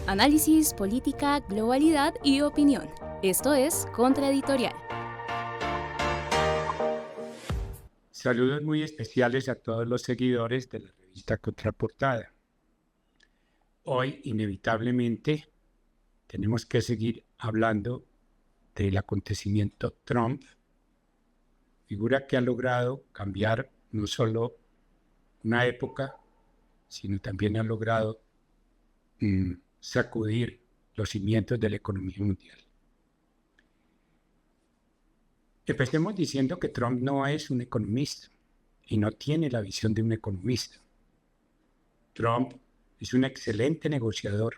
Análisis, política, globalidad y opinión. Esto es Contraeditorial. Saludos muy especiales a todos los seguidores de la revista Contraportada. Hoy, inevitablemente, tenemos que seguir hablando del acontecimiento Trump, figura que ha logrado cambiar no solo una época, sino también ha logrado sacudir los cimientos de la economía mundial. Empecemos diciendo que Trump no es un economista y no tiene la visión de un economista. Trump es un excelente negociador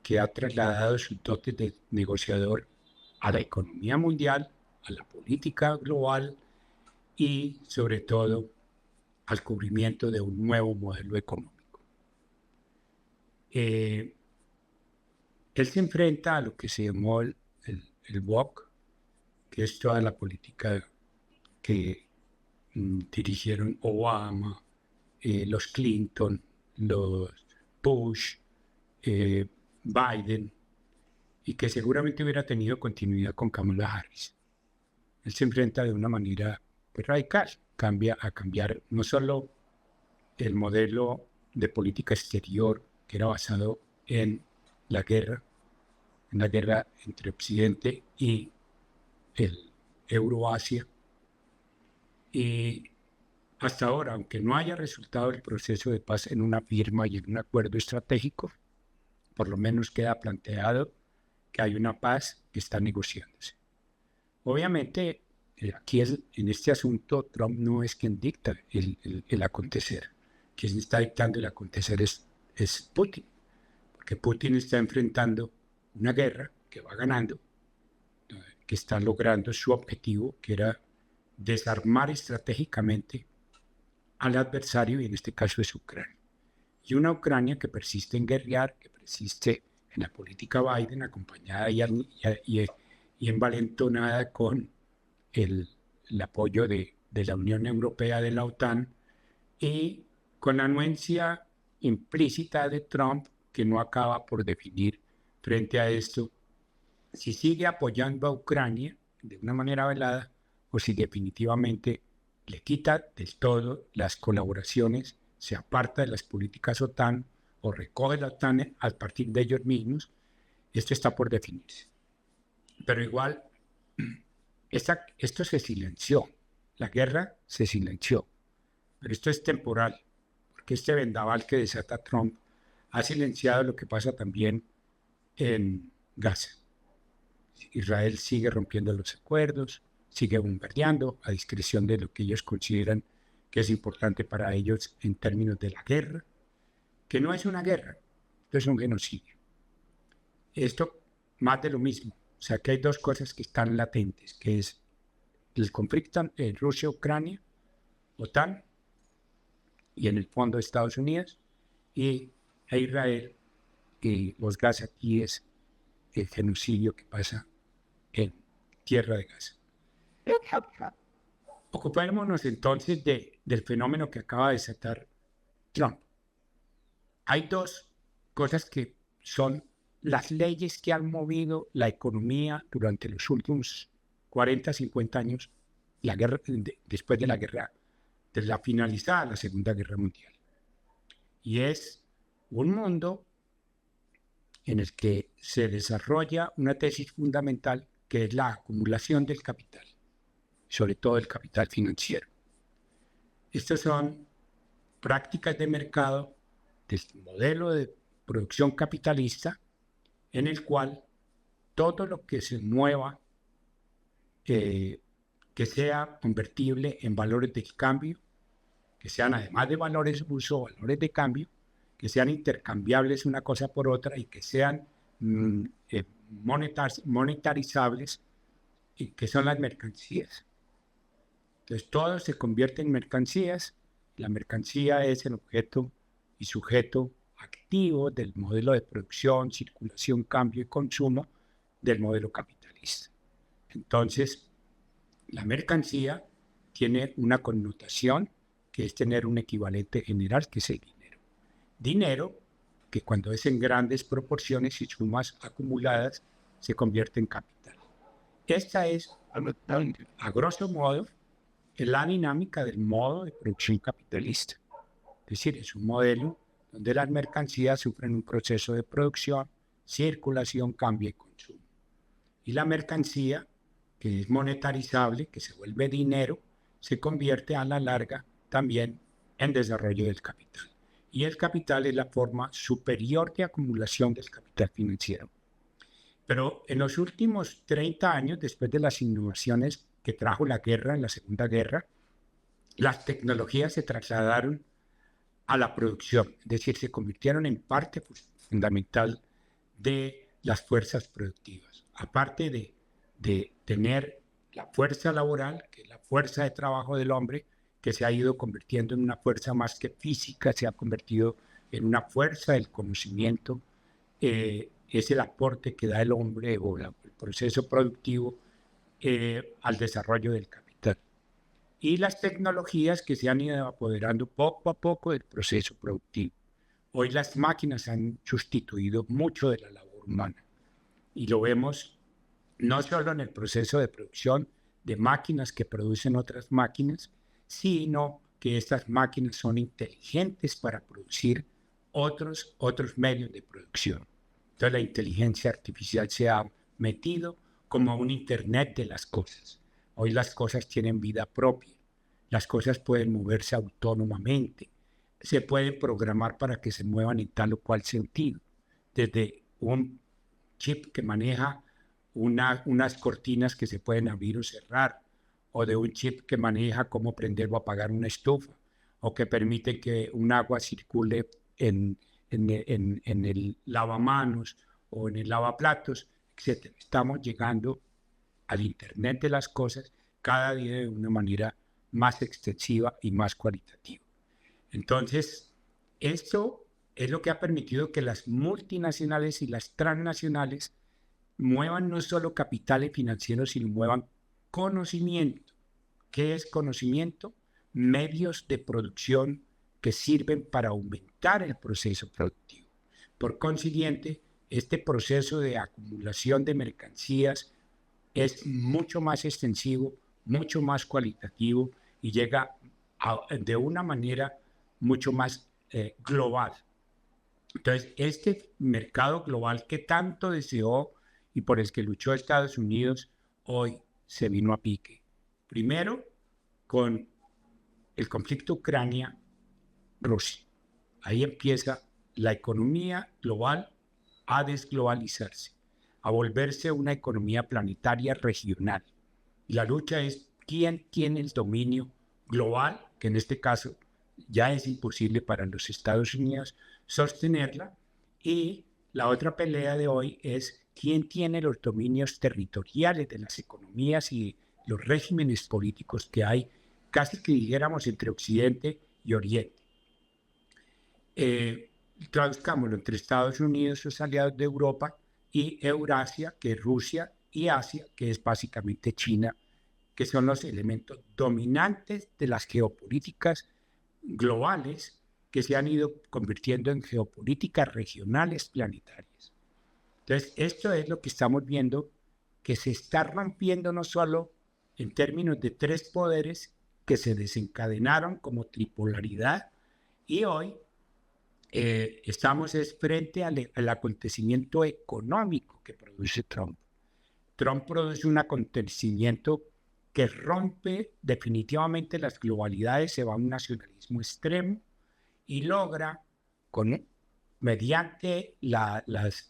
que ha trasladado sus dotes de negociador a la economía mundial, a la política global y, sobre todo, al cubrimiento de un nuevo modelo económico. Él se enfrenta a lo que se llamó el woke, que es toda la política que dirigieron Obama, los Clinton, los Bush, Biden, y que seguramente hubiera tenido continuidad con Kamala Harris. Él se enfrenta de una manera radical, a cambiar no solo el modelo de política exterior que era basado en la guerra entre Occidente y el Euroasia, y hasta ahora, aunque no haya resultado el proceso de paz en una firma y en un acuerdo estratégico, por lo menos queda planteado que hay una paz que está negociándose. Obviamente, aquí en este asunto, Trump no es quien dicta el acontecer. Quien está dictando el acontecer es Putin, porque Putin está enfrentando una guerra que va ganando, que está logrando su objetivo, que era desarmar estratégicamente al adversario, y en este caso es Ucrania. Y una Ucrania que persiste en guerrear, que persiste en la política Biden, acompañada y envalentonada con el apoyo de la Unión Europea, de la OTAN, y con la anuencia implícita de Trump, que no acaba por definir frente a esto si sigue apoyando a Ucrania de una manera velada o si definitivamente le quita del todo las colaboraciones, se aparta de las políticas OTAN o recoge la OTAN a partir de ellos mismos. Esto está por definirse. Pero igual, esto se silenció, la guerra se silenció, pero esto es temporal, porque este vendaval que desata Trump ha silenciado lo que pasa también en Gaza. Israel sigue rompiendo los acuerdos, sigue bombardeando a discreción de lo que ellos consideran que es importante para ellos en términos de la guerra, que no es una guerra, esto es un genocidio. Esto más de lo mismo, o sea que hay dos cosas que están latentes, que es el conflicto en Rusia-Ucrania, OTAN, y en el fondo Estados Unidos, y Israel, y los Gaza aquí es el genocidio que pasa en tierra de Gaza. Ocupémonos entonces del fenómeno que acaba de desatar Trump. Hay dos cosas que son las leyes que han movido la economía durante los últimos 40, 50 años, después de la finalizada la Segunda Guerra Mundial. Y es un mundo en el que se desarrolla una tesis fundamental que es la acumulación del capital, sobre todo el capital financiero. Estas son prácticas de mercado del modelo de producción capitalista en el cual todo lo que se mueva, que sea convertible en valores de cambio, que sean además de valores de uso, valores de cambio, que sean intercambiables una cosa por otra y que sean monetarizables, y que son las mercancías. Entonces todo se convierte en mercancías. La mercancía es el objeto y sujeto activo del modelo de producción, circulación, cambio y consumo del modelo capitalista. Entonces, la mercancía tiene una connotación que es tener un equivalente general, que es el dinero. Dinero que cuando es en grandes proporciones y sumas acumuladas, se convierte en capital. Esta es, a grosso modo, la dinámica del modo de producción capitalista. Es decir, es un modelo donde las mercancías sufren un proceso de producción, circulación, cambio y consumo. Y la mercancía, que es monetarizable, que se vuelve dinero, se convierte a la larga también en desarrollo del capital. Y el capital es la forma superior de acumulación del capital financiero. Pero en los últimos 30 años, después de las innovaciones que trajo la guerra, en la Segunda Guerra, las tecnologías se trasladaron a la producción, es decir, se convirtieron en parte fundamental de las fuerzas productivas. Aparte de tener la fuerza laboral, que es la fuerza de trabajo del hombre, que se ha ido convirtiendo en una fuerza más que física, se ha convertido en una fuerza del conocimiento, es el aporte que da el hombre o el proceso productivo al desarrollo del capital. Y las tecnologías que se han ido apoderando poco a poco del proceso productivo. Hoy las máquinas han sustituido mucho de la labor humana y lo vemos no solo en el proceso de producción de máquinas que producen otras máquinas, sino que estas máquinas son inteligentes para producir otros medios de producción. Entonces la inteligencia artificial se ha metido como un Internet de las cosas. Hoy las cosas tienen vida propia, las cosas pueden moverse autónomamente, se pueden programar para que se muevan en tal o cual sentido, desde un chip que maneja unas cortinas que se pueden abrir o cerrar, o de un chip que maneja cómo prender o apagar una estufa, o que permite que un agua circule en el lavamanos o en el lavaplatos, etc. Estamos llegando al Internet de las cosas cada día de una manera más extensiva y más cualitativa. Entonces, esto es lo que ha permitido que las multinacionales y las transnacionales muevan no solo capitales financieros, sino muevan conocimiento. ¿Qué es conocimiento? Medios de producción que sirven para aumentar el proceso productivo. Por consiguiente, este proceso de acumulación de mercancías es mucho más extensivo, mucho más cualitativo y llega de una manera mucho más global. Entonces, este mercado global que tanto deseó y por el que luchó Estados Unidos, hoy se vino a pique. Primero, con el conflicto Ucrania-Rusia. Ahí empieza la economía global a desglobalizarse, a volverse una economía planetaria regional. Y la lucha es quién tiene el dominio global, que en este caso ya es imposible para los Estados Unidos sostenerla, y la otra pelea de hoy es quién tiene los dominios territoriales de las economías y los regímenes políticos que hay, casi que dijéramos entre Occidente y Oriente. Traduzcámoslo entre Estados Unidos, sus aliados de Europa, y Eurasia, que es Rusia, y Asia, que es básicamente China, que son los elementos dominantes de las geopolíticas globales que se han ido convirtiendo en geopolíticas regionales planetarias. Entonces, esto es lo que estamos viendo, que se está rompiendo no solo en términos de tres poderes que se desencadenaron como tripolaridad, y hoy estamos frente al acontecimiento económico que produce Trump. Trump produce un acontecimiento que rompe definitivamente las globalidades, se va a un nacionalismo extremo y logra, mediante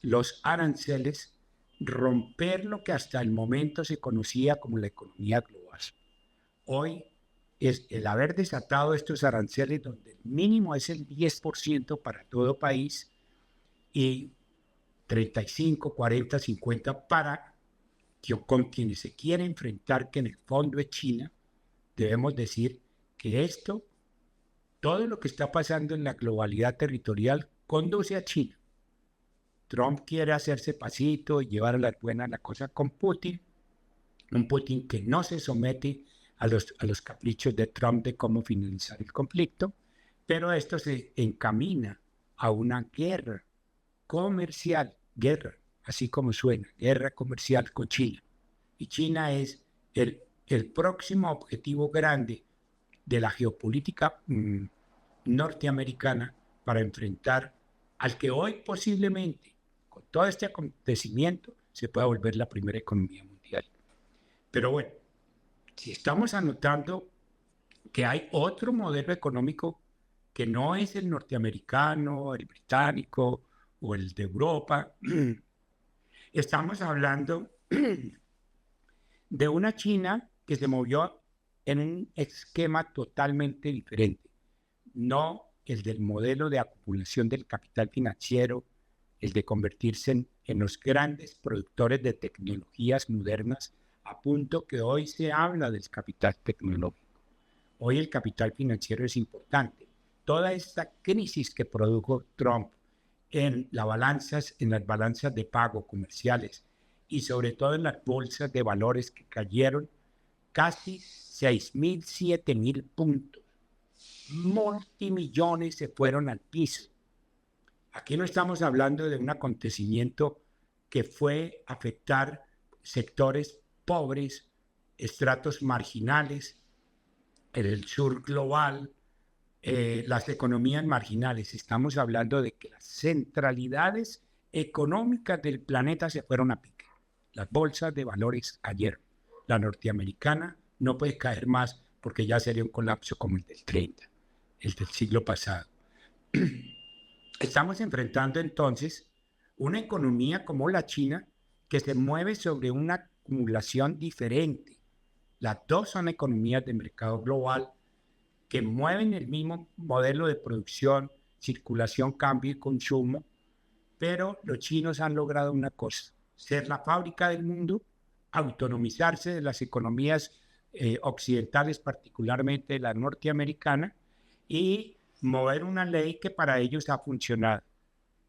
los aranceles, romper lo que hasta el momento se conocía como la economía global. Hoy es el haber desatado estos aranceles, donde el mínimo es el 10% para todo país y 35, 40, 50 para con quienes se quiere enfrentar, que en el fondo es China. Debemos decir que todo lo que está pasando en la globalidad territorial conduce a China. Trump quiere hacerse pasito y llevar a la buena la cosa con Putin, un Putin que no se somete a los caprichos de Trump de cómo finalizar el conflicto, pero esto se encamina a una guerra comercial, guerra, así como suena, guerra comercial con China. Y China es el próximo objetivo grande de la geopolítica norteamericana para enfrentar al que hoy posiblemente, con todo este acontecimiento, se pueda volver la primera economía mundial. Pero bueno, si estamos anotando que hay otro modelo económico que no es el norteamericano, el británico o el de Europa, estamos hablando de una China que se movió en un esquema totalmente diferente, no el del modelo de acumulación del capital financiero, el de convertirse en los grandes productores de tecnologías modernas, a punto que hoy se habla del capital tecnológico. Hoy el capital financiero es importante. Toda esta crisis que produjo Trump en las balanzas de pago comerciales y sobre todo en las bolsas de valores que cayeron casi 6.000, 7.000 puntos. Multimillones se fueron al piso. Aquí no estamos hablando de un acontecimiento que fue afectar sectores pobres, estratos marginales, en el sur global, las economías marginales. Estamos hablando de que las centralidades económicas del planeta se fueron a pique. Las bolsas de valores cayeron. La norteamericana no puede caer más porque ya sería un colapso como el del 30, el del siglo pasado. Estamos enfrentando entonces una economía como la China que se mueve sobre una acumulación diferente. Las dos son economías de mercado global que mueven el mismo modelo de producción, circulación, cambio y consumo, pero los chinos han logrado una cosa: ser la fábrica del mundo, autonomizarse de las economías occidentales, particularmente la norteamericana, y mover una ley que para ellos ha funcionado.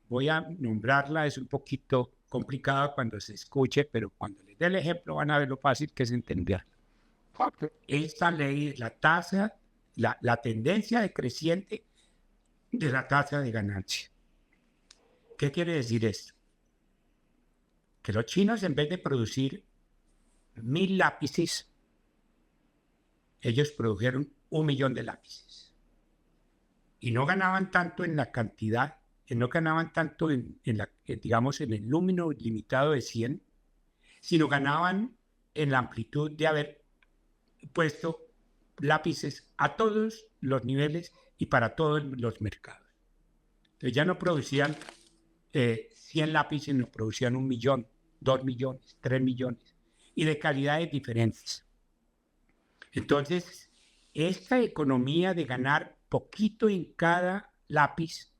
Voy a nombrarla, es un poquito complicada cuando se escuche, pero cuando les dé el ejemplo van a ver lo fácil que es entenderla. Esta ley es la tendencia decreciente de la tasa de ganancia. ¿Qué quiere decir esto? Que los chinos, en vez de producir 1.000 lápices, ellos produjeron 1.000.000 de lápices. Y no ganaban tanto en la cantidad, no ganaban tanto digamos, en el número limitado de 100, sino ganaban en la amplitud de haber puesto lápices a todos los niveles y para todos los mercados. Entonces ya no producían 100 lápices, no producían 1.000.000, 2.000.000, 3.000.000 y de calidades diferentes. Entonces, esta economía de ganar poquito en cada lápiz,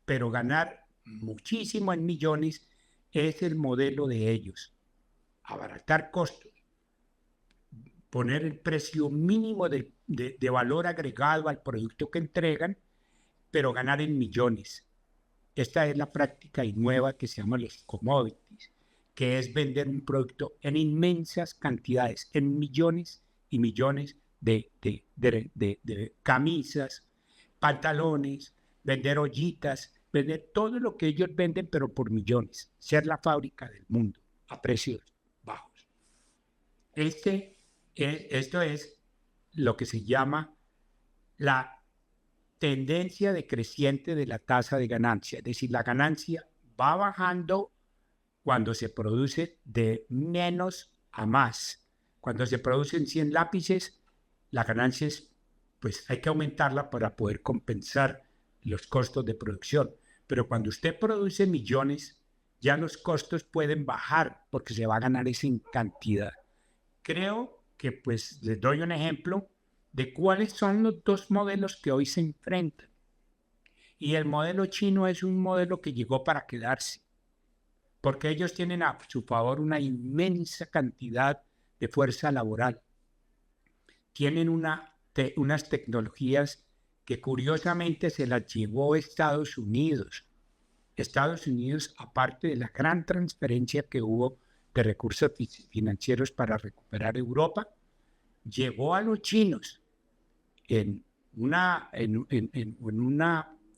pero ganar muchísimo en millones, es el modelo de ellos. Abaratar costos, poner el precio mínimo de valor agregado al producto que entregan, pero ganar en millones. Esta es la práctica nueva que se llama los commodities, que es vender un producto en inmensas cantidades, en millones y millones de camisas, pantalones, vender ollitas, vender todo lo que ellos venden, pero por millones. Ser la fábrica del mundo a precios bajos. Esto es lo que se llama la tendencia decreciente de la tasa de ganancia. Es decir, la ganancia va bajando cuando se produce de menos a más. Cuando se producen 100 lápices, la ganancia pues hay que aumentarla para poder compensar los costos de producción. Pero cuando usted produce millones, ya los costos pueden bajar porque se va a ganar esa cantidad. Creo que pues les doy un ejemplo de cuáles son los dos modelos que hoy se enfrentan. Y el modelo chino es un modelo que llegó para quedarse, porque ellos tienen a su favor una inmensa cantidad de fuerza laboral. Tienen unas tecnologías que curiosamente se las llevó Estados Unidos. Estados Unidos, aparte de la gran transferencia que hubo de recursos financieros para recuperar Europa, llevó a los chinos en una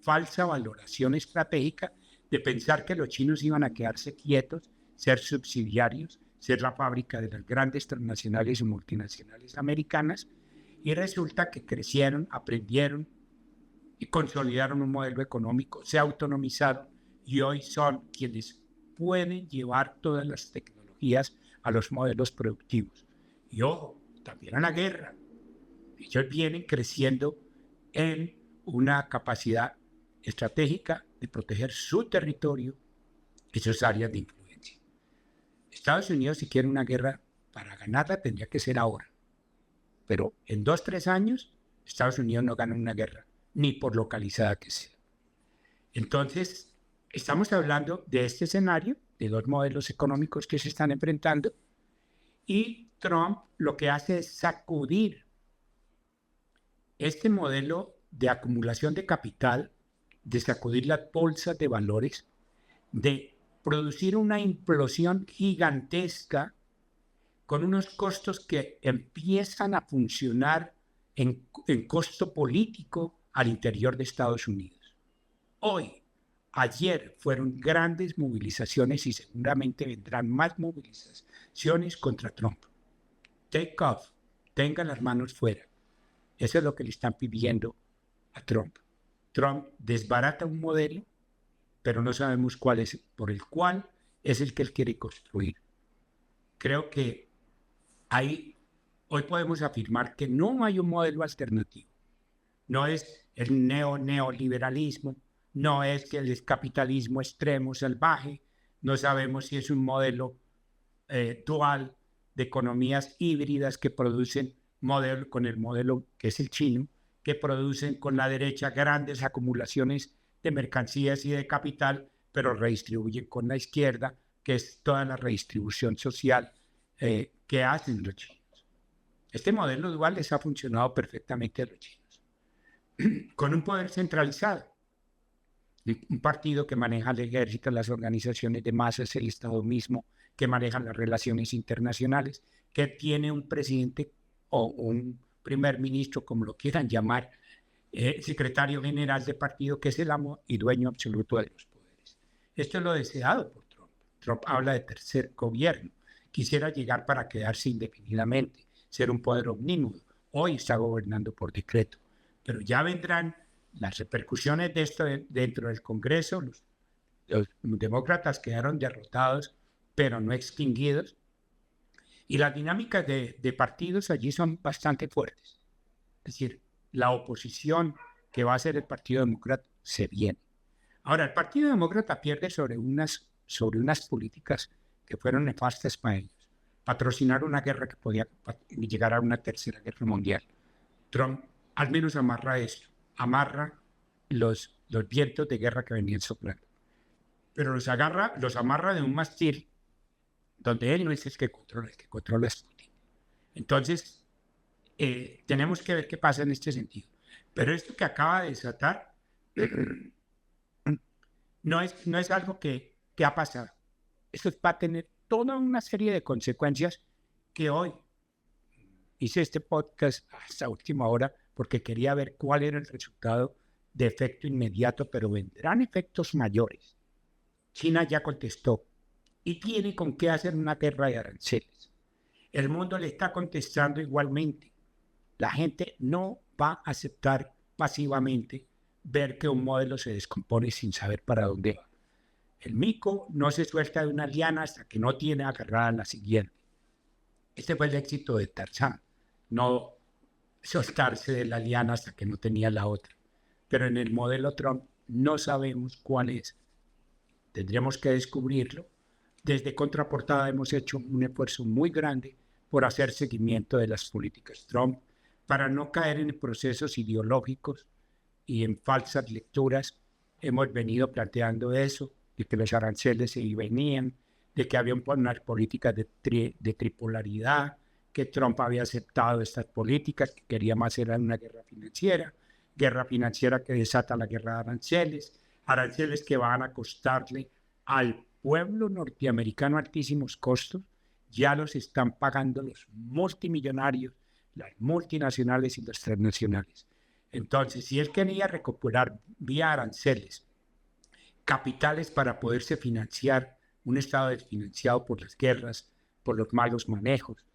falsa valoración estratégica de pensar que los chinos iban a quedarse quietos, ser subsidiarios, ser la fábrica de las grandes transnacionales y multinacionales americanas, y resulta que crecieron, aprendieron y consolidaron un modelo económico, se autonomizaron y hoy son quienes pueden llevar todas las tecnologías a los modelos productivos. Y ojo, también a la guerra. Ellos vienen creciendo en una capacidad estratégica de proteger su territorio y sus áreas de influencia. Estados Unidos, si quiere una guerra, para ganarla tendría que ser ahora. Pero en 2, 3 años, Estados Unidos no gana una guerra, ni por localizada que sea. Entonces, estamos hablando de este escenario, de 2 modelos económicos que se están enfrentando, y Trump lo que hace es sacudir este modelo de acumulación de capital, de sacudir las bolsas de valores, de producir una implosión gigantesca con unos costos que empiezan a funcionar en costo político al interior de Estados Unidos. Ayer fueron grandes movilizaciones y seguramente vendrán más movilizaciones contra Trump. Take off, tenga las manos fuera. Eso es lo que le están pidiendo a Trump. Trump desbarata un modelo, pero no sabemos cuál es, por el cual es el que él quiere construir. Creo que hoy podemos afirmar que no hay un modelo alternativo. No es el neoliberalismo, no es que el capitalismo extremo salvaje, no sabemos si es un modelo dual de economías híbridas que producen con el modelo que es el chino, que producen con la derecha grandes acumulaciones de mercancías y de capital, pero redistribuyen con la izquierda, que es toda la redistribución social que hacen los chinos. Este modelo dual les ha funcionado perfectamente a los chinos, con un poder centralizado. Un partido que maneja el ejército, las organizaciones de masas, el Estado mismo, que maneja las relaciones internacionales, que tiene un presidente o un primer ministro, como lo quieran llamar, secretario general de partido, que es el amo y dueño absoluto de los poderes. Esto es lo deseado por Trump. Trump habla de tercer gobierno. Quisiera llegar para quedarse indefinidamente, ser un poder omnímodo. Hoy está gobernando por decreto, pero ya vendrán las repercusiones de esto dentro del Congreso. Los demócratas quedaron derrotados, pero no extinguidos. Y las dinámicas de partidos allí son bastante fuertes. Es decir, la oposición que va a ser el Partido Demócrata se viene. Ahora, el Partido Demócrata pierde sobre unas políticas que fueron nefastas para ellos. Patrocinar una guerra que podía llegar a una tercera guerra mundial. Trump al menos amarra esto, amarra los vientos de guerra que venían soplando. Pero los amarra de un mástil donde él no es el que controla es Putin. Entonces, tenemos que ver qué pasa en este sentido. Pero esto que acaba de desatar no es algo que ha pasado. Esto va a tener toda una serie de consecuencias que hoy hice este podcast hasta última hora porque quería ver cuál era el resultado de efecto inmediato, pero vendrán efectos mayores. China ya contestó y tiene con qué hacer una guerra de aranceles. El mundo le está contestando igualmente. La gente no va a aceptar pasivamente ver que un modelo se descompone sin saber para dónde va. El mico no se suelta de una liana hasta que no tiene agarrada la siguiente. Este fue el éxito de Tarzán, no soltarse de la liana hasta que no tenía la otra. Pero en el modelo Trump no sabemos cuál es. Tendremos que descubrirlo. Desde Contraportada hemos hecho un esfuerzo muy grande por hacer seguimiento de las políticas Trump para no caer en procesos ideológicos y en falsas lecturas. Hemos venido planteando eso, de que los aranceles se venían, de que había unas políticas de tripolaridad, que Trump había aceptado estas políticas, que quería más era una guerra financiera que desata la guerra de aranceles que van a costarle al pueblo norteamericano altísimos costos. Ya los están pagando los multimillonarios, las multinacionales y las transnacionales. Entonces, si él quería recuperar vía aranceles capitales para poderse financiar, un Estado desfinanciado por las guerras, por los malos manejos,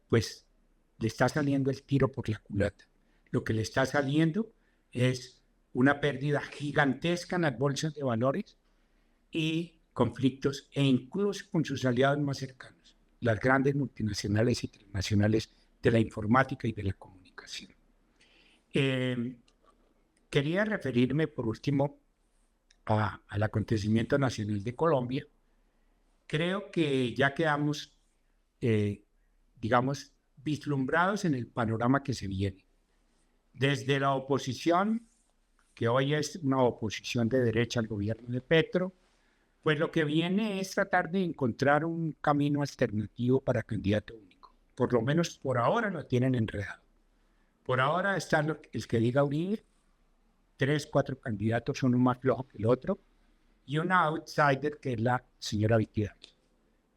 pues le está saliendo el tiro por la culata. Lo que le está saliendo es una pérdida gigantesca en las bolsas de valores y conflictos, e incluso con sus aliados más cercanos, las grandes multinacionales y transnacionales de la informática y de la comunicación. Quería referirme por último al acontecimiento nacional de Colombia. Creo que ya quedamos, digamos, vislumbrados en el panorama que se viene. Desde la oposición, que hoy es una oposición de derecha al gobierno de Petro, pues lo que viene es tratar de encontrar un camino alternativo para candidato único. Por lo menos por ahora lo tienen enredado. Por ahora está el que diga Uribe, 3, 4 candidatos, uno más flojo que el otro, y una outsider que es la señora Vicky Dávila.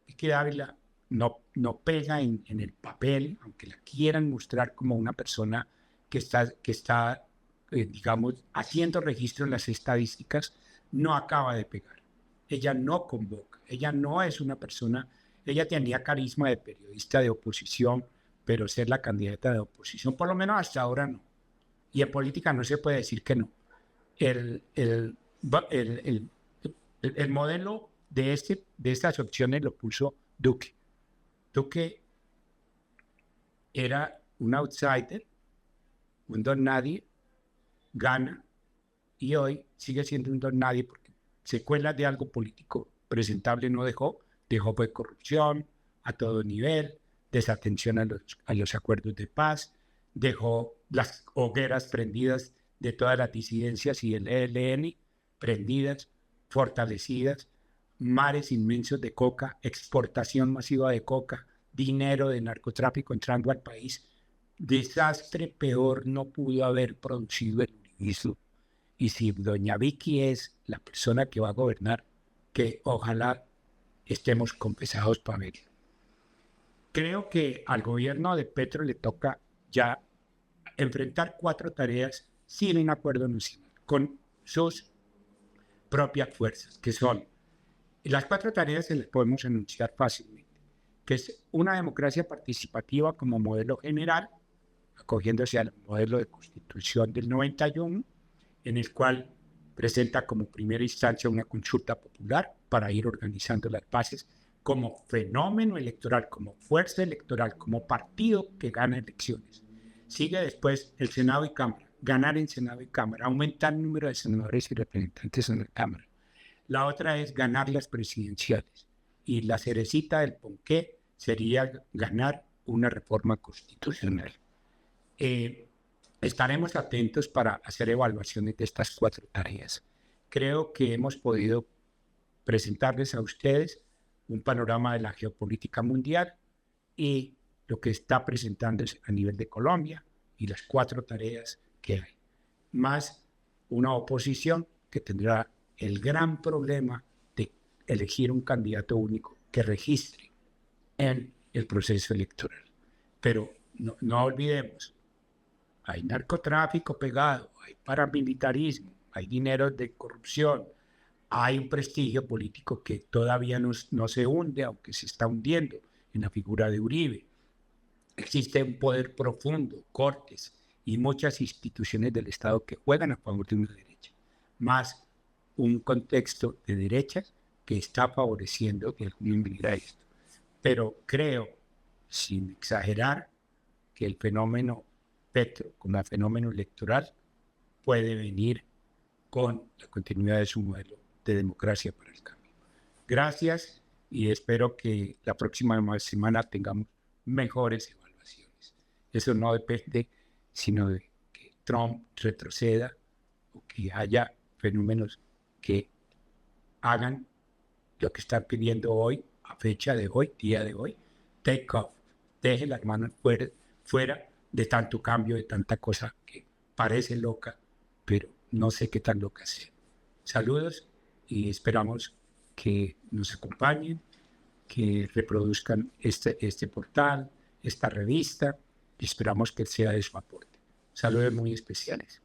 Vicky Dávila no pega en el papel, aunque la quieran mostrar como una persona que está digamos, haciendo registro en las estadísticas, no acaba de pegar. Ella no convoca, ella no es una persona, ella tenía carisma de periodista de oposición, pero ser la candidata de oposición, por lo menos hasta ahora no. Y en política no se puede decir que no. El modelo de estas opciones lo puso Duque. Duque era un outsider, un don nadie, gana, y hoy sigue siendo un don nadie porque secuelas de algo político presentable no dejó pues corrupción a todo nivel, desatención a los acuerdos de paz, dejó las hogueras prendidas de todas las disidencias y el ELN prendidas, fortalecidas, mares inmensos de coca, exportación masiva de coca, dinero de narcotráfico entrando al país. Desastre peor no pudo haber producido el uribismo. Y si doña Vicky es la persona que va a gobernar, que ojalá estemos confesados para verlo. Creo que al gobierno de Petro le toca ya enfrentar 4 tareas sin un acuerdo nacional, con sus propias fuerzas, que son, las 4 tareas se les podemos enunciar fácilmente, que es una democracia participativa como modelo general, acogiéndose al modelo de constitución del 91, en el cual presenta como primera instancia una consulta popular para ir organizando las bases como fenómeno electoral, como fuerza electoral, como partido que gana elecciones. Sigue después el Senado y Cámara, ganar en Senado y Cámara, aumentar el número de senadores y representantes en la Cámara. La otra es ganar las presidenciales, y la cerecita del ponqué sería ganar una reforma constitucional. Estaremos atentos para hacer evaluaciones de estas 4 tareas. Creo que hemos podido presentarles a ustedes un panorama de la geopolítica mundial y lo que está presentándose a nivel de Colombia y las 4 tareas que hay, más una oposición que tendrá el gran problema de elegir un candidato único que registre en el proceso electoral. Pero no olvidemos, hay narcotráfico pegado, hay paramilitarismo, hay dinero de corrupción, hay un prestigio político que todavía no se hunde, aunque se está hundiendo en la figura de Uribe. Existe un poder profundo, cortes y muchas instituciones del Estado que juegan a favor de una derecha, más un contexto de derechas que está favoreciendo que alguien mira esto. Pero creo, sin exagerar, que el fenómeno Petro como el fenómeno electoral puede venir con la continuidad de su modelo de democracia para el cambio. Gracias y espero que la próxima semana tengamos mejores evaluaciones. Eso no depende sino de que Trump retroceda o que haya fenómenos que hagan lo que están pidiendo hoy, a fecha de hoy, día de hoy, take off, deje las manos fuera de tanto cambio, de tanta cosa que parece loca, pero no sé qué tan loca sea. Saludos y esperamos que nos acompañen, que reproduzcan este portal, esta revista, y esperamos que sea de su aporte. Saludos muy especiales.